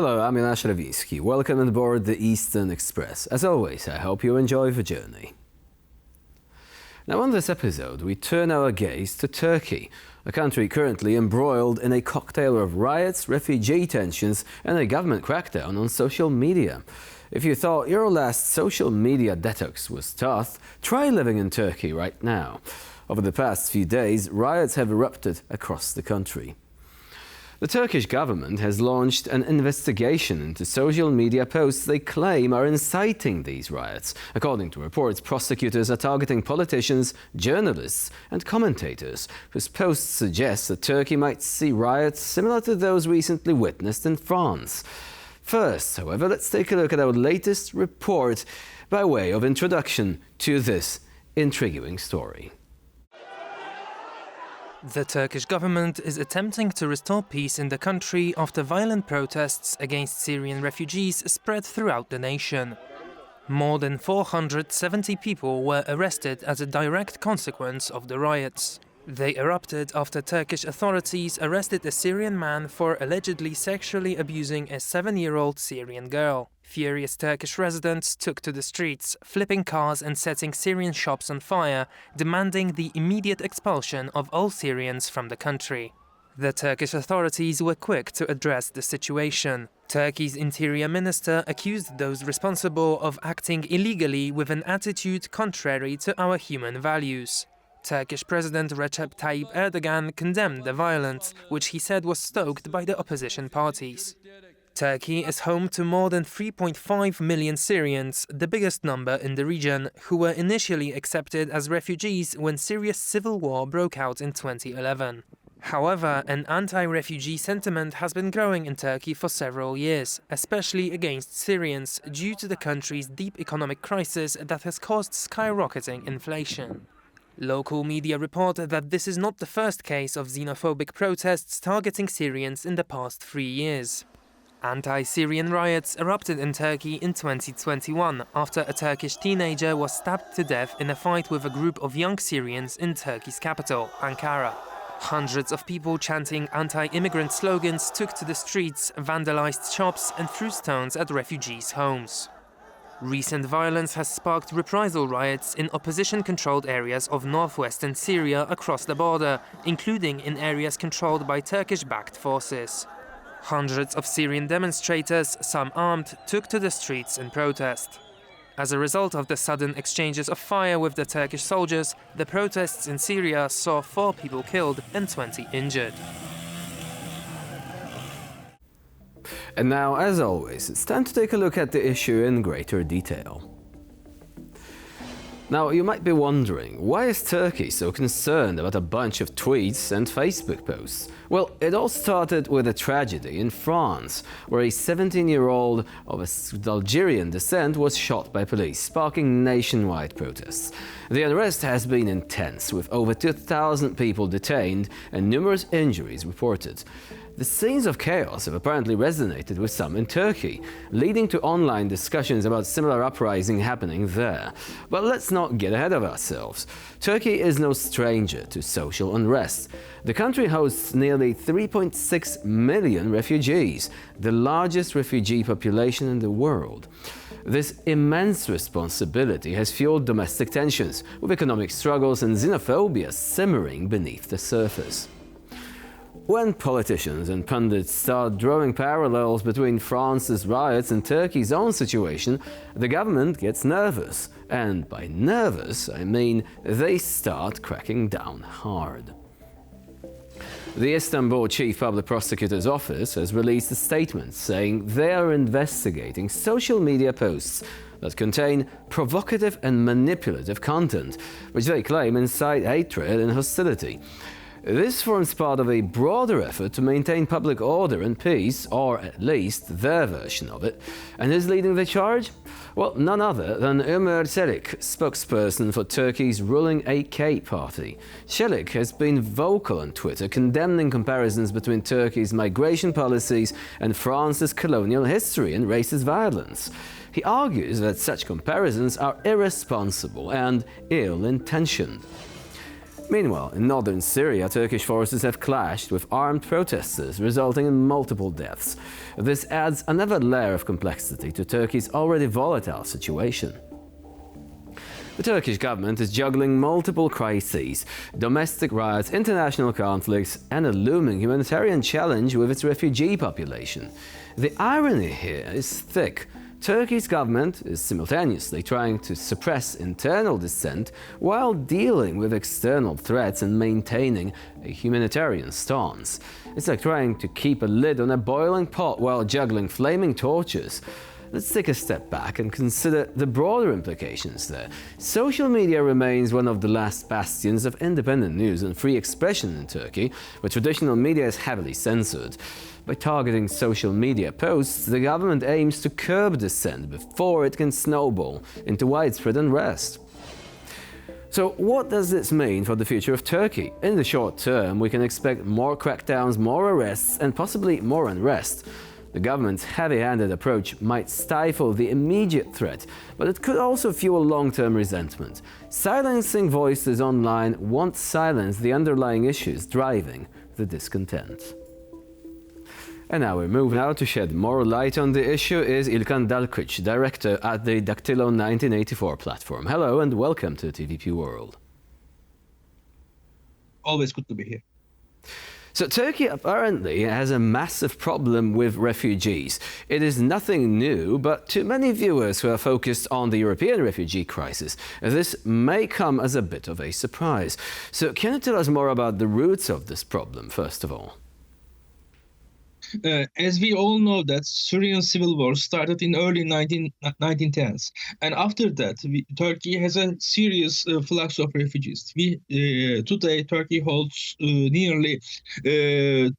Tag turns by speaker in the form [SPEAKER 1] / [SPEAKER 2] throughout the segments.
[SPEAKER 1] Hello, I'm Jonasz Lewiński. Welcome on board the Eastern Express. As always, I hope you enjoy the journey. Now, on this episode, we turn our gaze to Turkey, a country currently embroiled in a cocktail of riots, refugee tensions, and a government crackdown on social media. If you thought your last social media detox was tough, try living in Turkey right now. Over the past few days, riots have erupted across the country. The Turkish government has launched an investigation into social media posts they claim are inciting these riots. According to reports, prosecutors are targeting politicians, journalists and commentators whose posts suggest that Turkey might see riots similar to those recently witnessed in France. First, however, let's take a look at our latest report by way of introduction to this intriguing story.
[SPEAKER 2] The Turkish government is attempting to restore peace in the country after violent protests against Syrian refugees spread throughout the nation. More than 470 people were arrested as a direct consequence of the riots. They erupted after Turkish authorities arrested a Syrian man for allegedly sexually abusing a 7-year-old Syrian girl. Furious Turkish residents took to the streets, flipping cars and setting Syrian shops on fire, demanding the immediate expulsion of all Syrians from the country. The Turkish authorities were quick to address the situation. Turkey's interior minister accused those responsible of acting illegally with an attitude contrary to our human values. Turkish President Recep Tayyip Erdogan condemned the violence, which he said was stoked by the opposition parties. Turkey is home to more than 3.5 million Syrians, the biggest number in the region, who were initially accepted as refugees when Syria's civil war broke out in 2011. However, an anti-refugee sentiment has been growing in Turkey for several years, especially against Syrians, due to the country's deep economic crisis that has caused skyrocketing inflation. Local media report that this is not the first case of xenophobic protests targeting Syrians in the past 3 years. Anti-Syrian riots erupted in Turkey in 2021 after a Turkish teenager was stabbed to death in a fight with a group of young Syrians in Turkey's capital, Ankara. Hundreds of people chanting anti-immigrant slogans took to the streets, vandalized shops and threw stones at refugees' homes. Recent violence has sparked reprisal riots in opposition-controlled areas of northwestern Syria across the border, including in areas controlled by Turkish-backed forces. Hundreds of Syrian demonstrators, some armed, took to the streets in protest. As a result of the sudden exchanges of fire with the Turkish soldiers, the protests in Syria saw 4 people killed and 20 injured.
[SPEAKER 1] And now, as always, it's time to take a look at the issue in greater detail. Now, you might be wondering, why is Turkey so concerned about a bunch of tweets and Facebook posts? Well, it all started with a tragedy in France, where a 17-year-old of Algerian descent was shot by police, sparking nationwide protests. The unrest has been intense, with over 2,000 people detained and numerous injuries reported. The scenes of chaos have apparently resonated with some in Turkey, leading to online discussions about similar uprising happening there. But let's not get ahead of ourselves. Turkey is no stranger to social unrest. The country hosts nearly 3.6 million refugees, the largest refugee population in the world. This immense responsibility has fueled domestic tensions, with economic struggles and xenophobia simmering beneath the surface. When politicians and pundits start drawing parallels between France's riots and Turkey's own situation, the government gets nervous. And by nervous, I mean they start cracking down hard. The Istanbul Chief Public Prosecutor's Office has released a statement saying they are investigating social media posts that contain provocative and manipulative content, which they claim incite hatred and hostility. This forms part of a broader effort to maintain public order and peace, or at least their version of it. And who's leading the charge? Well, none other than Ömer Çelik, spokesperson for Turkey's ruling AK party. Çelik has been vocal on Twitter condemning comparisons between Turkey's migration policies and France's colonial history and racist violence. He argues that such comparisons are irresponsible and ill-intentioned. Meanwhile, in northern Syria, Turkish forces have clashed with armed protesters, resulting in multiple deaths. This adds another layer of complexity to Turkey's already volatile situation. The Turkish government is juggling multiple crises: domestic riots, international conflicts, and a looming humanitarian challenge with its refugee population. The irony here is thick. Turkey's government is simultaneously trying to suppress internal dissent while dealing with external threats and maintaining a humanitarian stance. It's like trying to keep a lid on a boiling pot while juggling flaming torches. Let's take a step back and consider the broader implications there. Social media remains one of the last bastions of independent news and free expression in Turkey, where traditional media is heavily censored. By targeting social media posts, the government aims to curb dissent before it can snowball into widespread unrest. So what does this mean for the future of Turkey? In the short term, we can expect more crackdowns, more arrests, and possibly more unrest. The government's heavy-handed approach might stifle the immediate threat, but it could also fuel long-term resentment. Silencing voices online won't silence the underlying issues driving the discontent. And now we move to shed more light on the issue is İlkan Dalkıç, director at the Daktilo 1984 platform. Hello and welcome to TVP World.
[SPEAKER 3] Always good to be here.
[SPEAKER 1] So Turkey apparently has a massive problem with refugees. It is nothing new, but to many viewers who are focused on the European refugee crisis, this may come as a bit of a surprise. So can you tell us more about the roots of this problem, first of all?
[SPEAKER 3] As we all know, that Syrian civil war started in early 1910s, and after that, Turkey has a serious flux of refugees. Today, Turkey holds nearly 3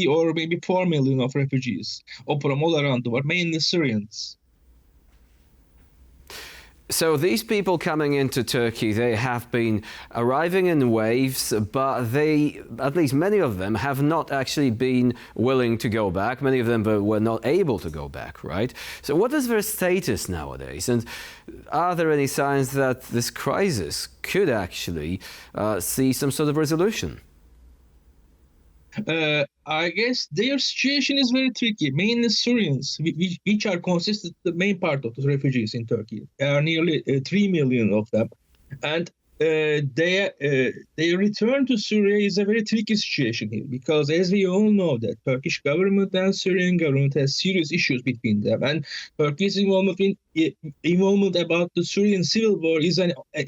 [SPEAKER 3] or maybe 4 million of refugees from all around the world, mainly Syrians.
[SPEAKER 1] So these people coming into Turkey, they have been arriving in waves, but at least many of them, have not actually been willing to go back. Many of them were not able to go back, right? So what is their status nowadays? And are there any signs that this crisis could actually see some sort of resolution?
[SPEAKER 3] I guess their situation is very tricky. Mainly Syrians, which are consisted the main part of the refugees in Turkey. There are nearly 3 million of them, and their return to Syria is a very tricky situation here, because as we all know that Turkish government and Syrian government has serious issues between them, and Turkey's involvement about the Syrian civil war is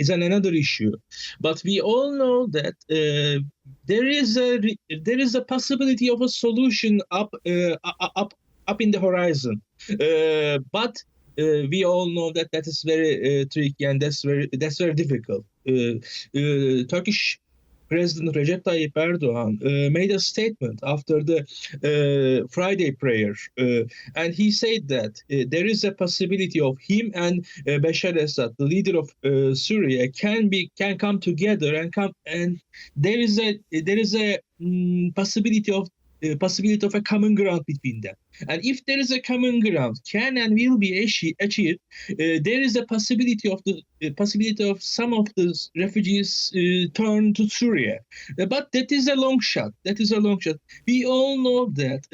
[SPEAKER 3] another issue. But we all know that there is a possibility of a solution up in the horizon, but we all know that is very tricky, and that's very difficult. Turkish President Recep Tayyip Erdogan made a statement after the Friday prayer, and he said that there is a possibility of him and Bashar Assad, the leader of Syria, can come together and there is a possibility of a common ground between them. And if there is a common ground can and will be achieved, there is a possibility of some of the refugees turn to Syria. But that is a long shot. We all know that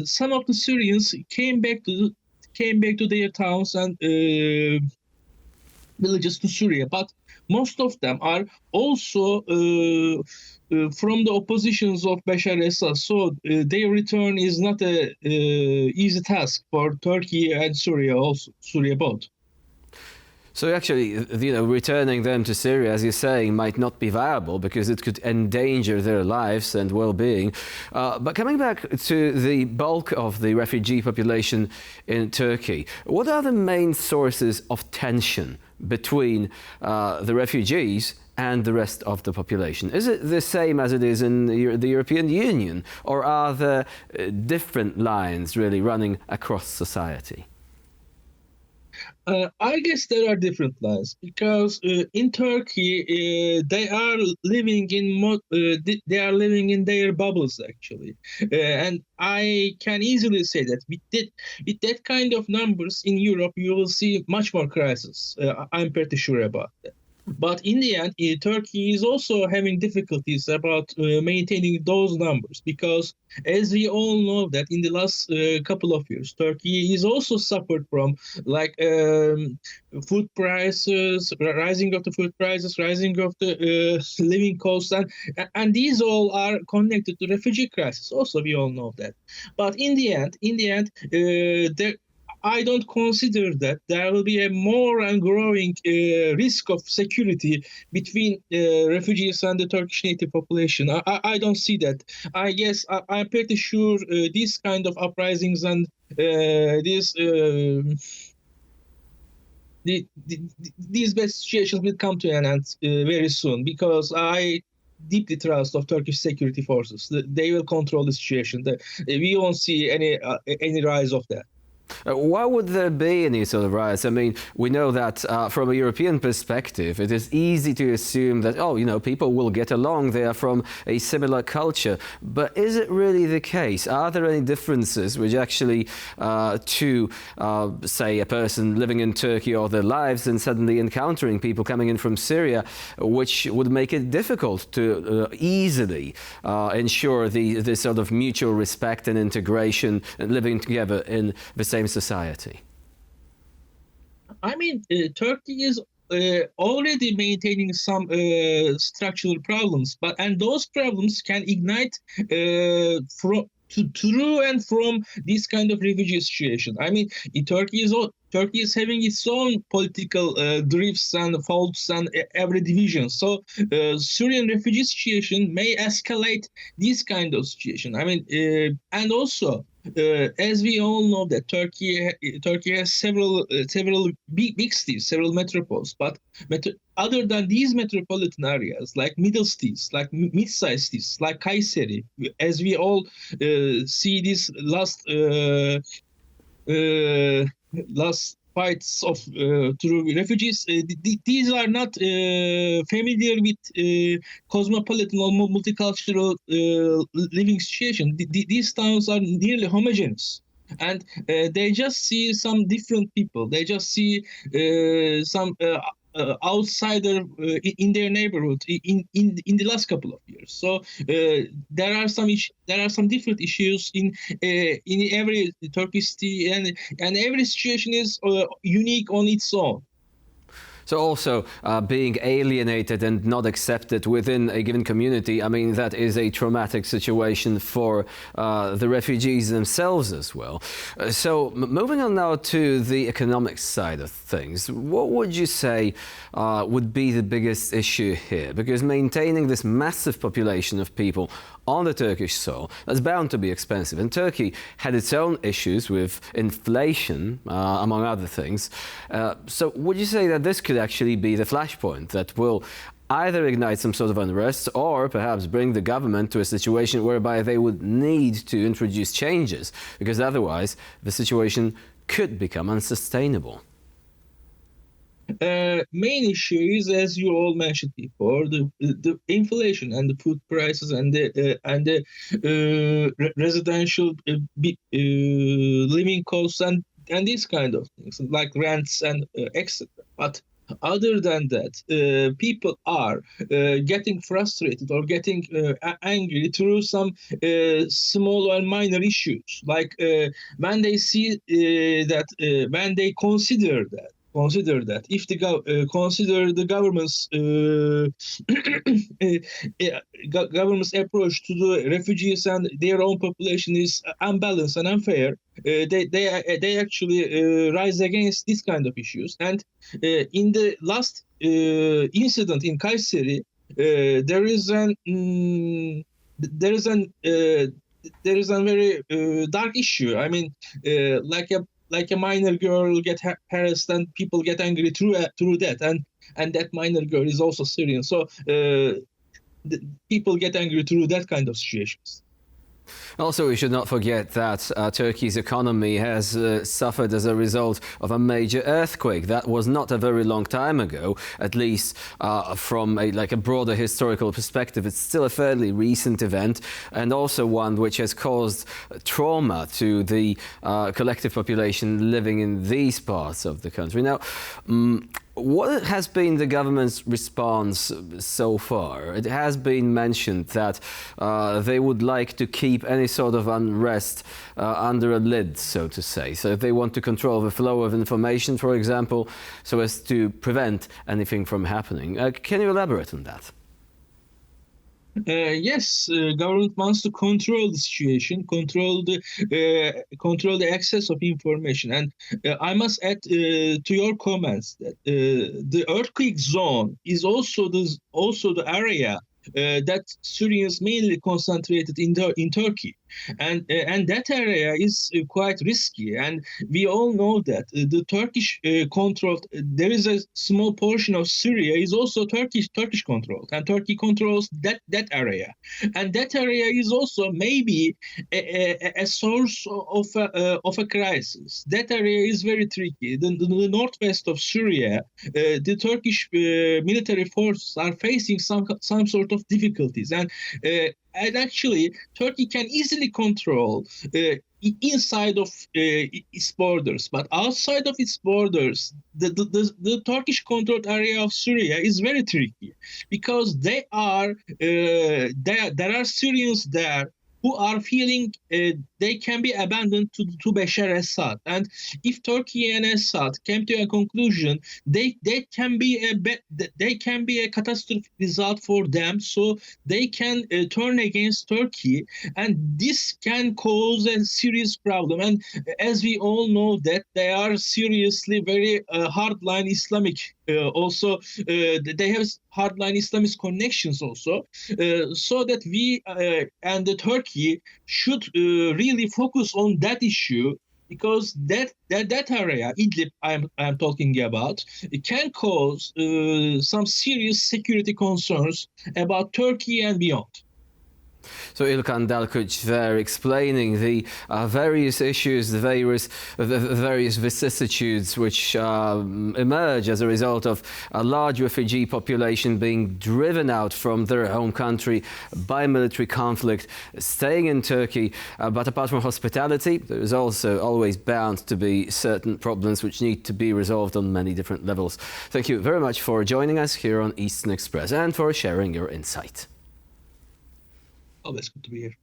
[SPEAKER 3] some of the Syrians came back to their towns and villages to Syria, but most of them are also from the oppositions of Bashar Assad. So their return is not a easy task for Turkey and Syria both.
[SPEAKER 1] So actually, returning them to Syria, as you're saying, might not be viable because it could endanger their lives and well-being. But coming back to the bulk of the refugee population in Turkey, what are the main sources of tension between the refugees and the rest of the population? Is it the same as it is in the European Union, or are there different lines really running across society?
[SPEAKER 3] I guess there are different lines, because in Turkey they are living in their bubbles actually, and I can easily say that with that kind of numbers in Europe you will see much more crisis. I'm pretty sure about that. But in the end, Turkey is also having difficulties about maintaining those numbers because, as we all know, that in the last couple of years, Turkey is also suffered from like food prices, rising of the food prices, rising of the living costs, and these all are connected to refugee crisis. Also, we all know that. But in the end, there I don't consider that there will be a more and growing risk of security between refugees and the Turkish native population. I don't see that. I guess I'm pretty sure these kind of uprisings and these bad situations will come to an end very soon because I deeply trust of Turkish security forces. They will control the situation. We won't see any rise of that.
[SPEAKER 1] Why would there be any sort of rise? I mean, we know that from a European perspective, it is easy to assume that, oh, you know, people will get along. They are from a similar culture. But is it really the case? Are there any differences which actually say, a person living in Turkey all their lives and suddenly encountering people coming in from Syria, which would make it difficult to easily ensure the sort of mutual respect and integration and living together in the same society?
[SPEAKER 3] I mean, Turkey is already maintaining some structural problems, and those problems can ignite through and from this kind of refugee situation. I mean, Turkey is having its own political drifts and faults and every division. So Syrian refugee situation may escalate this kind of situation. I mean, and also as we all know that Turkey has several big cities, several metropoles, but other than these metropolitan areas, like middle cities, like mid-sized cities, like Kayseri, as we all see this last fights of through refugees, these are not familiar with cosmopolitan or multicultural living situation. These towns are nearly homogeneous. And they just see some different people. They just see some outsider in their neighborhood in the last couple of years. So there are some different issues in every Turkish city, and every situation is unique on its own.
[SPEAKER 1] So also being alienated and not accepted within a given community, I mean, that is a traumatic situation for the refugees themselves as well. So moving on now to the economic side of things, what would you say would be the biggest issue here? Because maintaining this massive population of people on the Turkish soil, that's bound to be expensive. And Turkey had its own issues with inflation, among other things. So would you say that this could actually be the flashpoint that will either ignite some sort of unrest or perhaps bring the government to a situation whereby they would need to introduce changes, because otherwise the situation could become unsustainable?
[SPEAKER 3] Main issue is, as you all mentioned before, the inflation and the food prices and the residential living costs and these kind of things like rents and etc. But other than that, people are getting frustrated or getting angry through some small and minor issues, like when they see when they consider that if consider the government's government's approach to the refugees and their own population is unbalanced and unfair, they actually rise against these kind of issues. And in the last incident in Kayseri, there is a very dark issue. I mean, like a minor girl get harassed and people get angry through that, and that minor girl is also Syrian. So people get angry through that kind of situations.
[SPEAKER 1] Also, we should not forget that Turkey's economy has suffered as a result of a major earthquake. That was not a very long time ago, at least from a broader historical perspective. It's still a fairly recent event, and also one which has caused trauma to the collective population living in these parts of the country. Now, What has been the government's response so far? It has been mentioned that they would like to keep any sort of unrest under a lid, so to say. So they want to control the flow of information, for example, so as to prevent anything from happening. Can you elaborate on that?
[SPEAKER 3] Yes, government wants to control the situation, control the access of information. And I must add to your comments that the earthquake zone is also the area that Syrians mainly concentrated in Turkey. And that area is quite risky, and we all know that the Turkish controlled. There is a small portion of Syria is also Turkish controlled, and Turkey controls that area, and that area is also maybe a source of a crisis. That area is very tricky. The northwest of Syria, the Turkish military forces are facing some sort of difficulties, and actually, Turkey can easily control inside of its borders, but outside of its borders, the Turkish-controlled area of Syria is very tricky because there are Syrians there who are feeling they can be abandoned to Bashar Assad. And if Turkey and Assad came to a conclusion, they can be a catastrophic result for them. So they can turn against Turkey, and this can cause a serious problem. And as we all know, that they are seriously very hardline Islamic. Also, they have hardline Islamist connections also, so that we and the Turkey should really focus on that issue, because that area, Idlib, I'm talking about, it can cause some serious security concerns about Turkey and beyond.
[SPEAKER 1] So Ilkan Dalkuc there explaining the various issues, the various vicissitudes which emerge as a result of a large refugee population being driven out from their home country by military conflict, staying in Turkey. But apart from hospitality, there is also always bound to be certain problems which need to be resolved on many different levels. Thank you very much for joining us here on Eastern Express and for sharing your insight.
[SPEAKER 3] Always good to be here.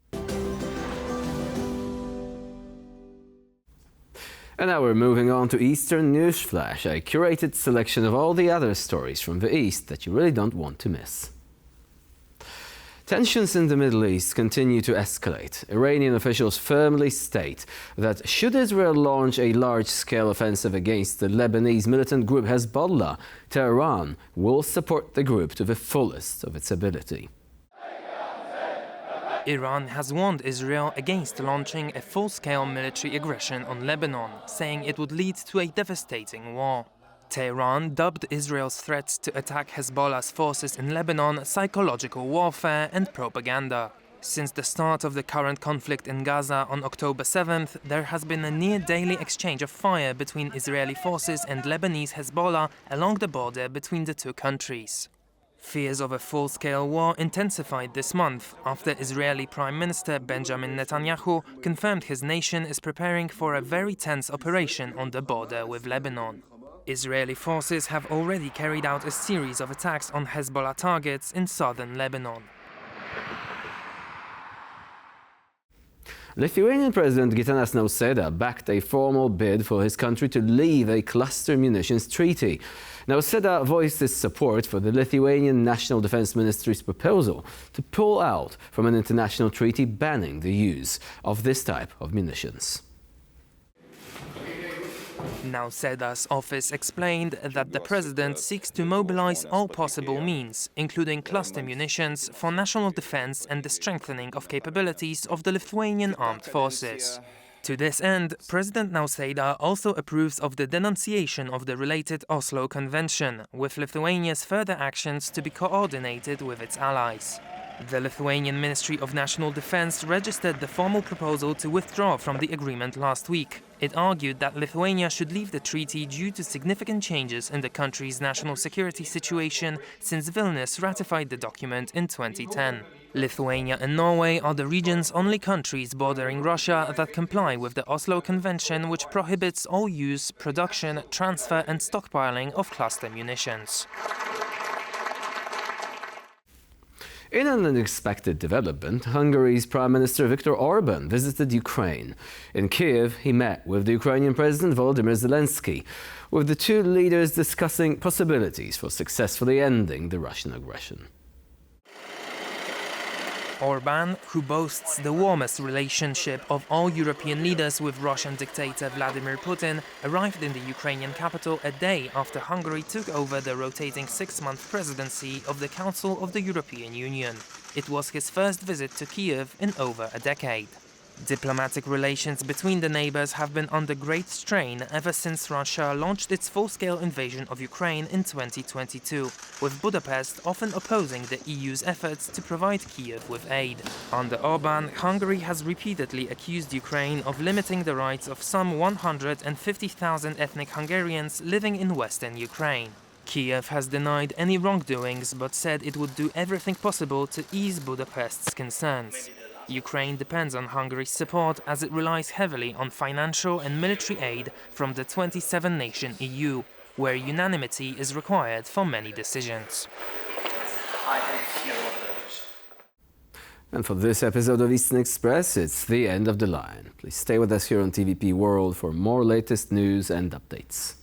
[SPEAKER 1] And now we're moving on to Eastern News Flash, a curated selection of all the other stories from the East that you really don't want to miss. Tensions in the Middle East continue to escalate. Iranian officials firmly state that should Israel launch a large-scale offensive against the Lebanese militant group Hezbollah, Tehran will support the group to the fullest of its ability.
[SPEAKER 2] Iran has warned Israel against launching a full-scale military aggression on Lebanon, saying it would lead to a devastating war. Tehran dubbed Israel's threats to attack Hezbollah's forces in Lebanon psychological warfare and propaganda. Since the start of the current conflict in Gaza on October 7th, there has been a near-daily exchange of fire between Israeli forces and Lebanese Hezbollah along the border between the two countries. Fears of a full-scale war intensified this month after Israeli Prime Minister Benjamin Netanyahu confirmed his nation is preparing for a very tense operation on the border with Lebanon. Israeli forces have already carried out a series of attacks on Hezbollah targets in southern Lebanon.
[SPEAKER 1] Lithuanian President Gitanas Nausėda backed a formal bid for his country to leave a cluster munitions treaty. Nausėda voiced his support for the Lithuanian National Defense Ministry's proposal to pull out from an international treaty banning the use of this type of munitions.
[SPEAKER 2] Nausėda's office explained that the president seeks to mobilize all possible means, including cluster munitions, for national defense and the strengthening of capabilities of the Lithuanian armed forces. To this end, President Nausėda also approves of the denunciation of the related Oslo Convention, with Lithuania's further actions to be coordinated with its allies. The Lithuanian Ministry of National Defense registered the formal proposal to withdraw from the agreement last week. It argued that Lithuania should leave the treaty due to significant changes in the country's national security situation since Vilnius ratified the document in 2010. Lithuania and Norway are the region's only countries bordering Russia that comply with the Oslo Convention, which prohibits all use, production, transfer and stockpiling of cluster munitions.
[SPEAKER 1] In an unexpected development, Hungary's Prime Minister Viktor Orban visited Ukraine. In Kiev, he met with the Ukrainian President Volodymyr Zelensky, with the two leaders discussing possibilities for successfully ending the Russian aggression.
[SPEAKER 2] Orban, who boasts the warmest relationship of all European leaders with Russian dictator Vladimir Putin, arrived in the Ukrainian capital a day after Hungary took over the rotating six-month presidency of the Council of the European Union. It was his first visit to Kiev in over a decade. Diplomatic relations between the neighbors have been under great strain ever since Russia launched its full-scale invasion of Ukraine in 2022, with Budapest often opposing the EU's efforts to provide Kiev with aid. Under Orban, Hungary has repeatedly accused Ukraine of limiting the rights of some 150,000 ethnic Hungarians living in western Ukraine. Kiev has denied any wrongdoings but said it would do everything possible to ease Budapest's concerns. Ukraine depends on Hungary's support as it relies heavily on financial and military aid from the 27-nation EU, where unanimity is required for many decisions.
[SPEAKER 1] And for this episode of Eastern Express, it's the end of the line. Please stay with us here on TVP World for more latest news and updates.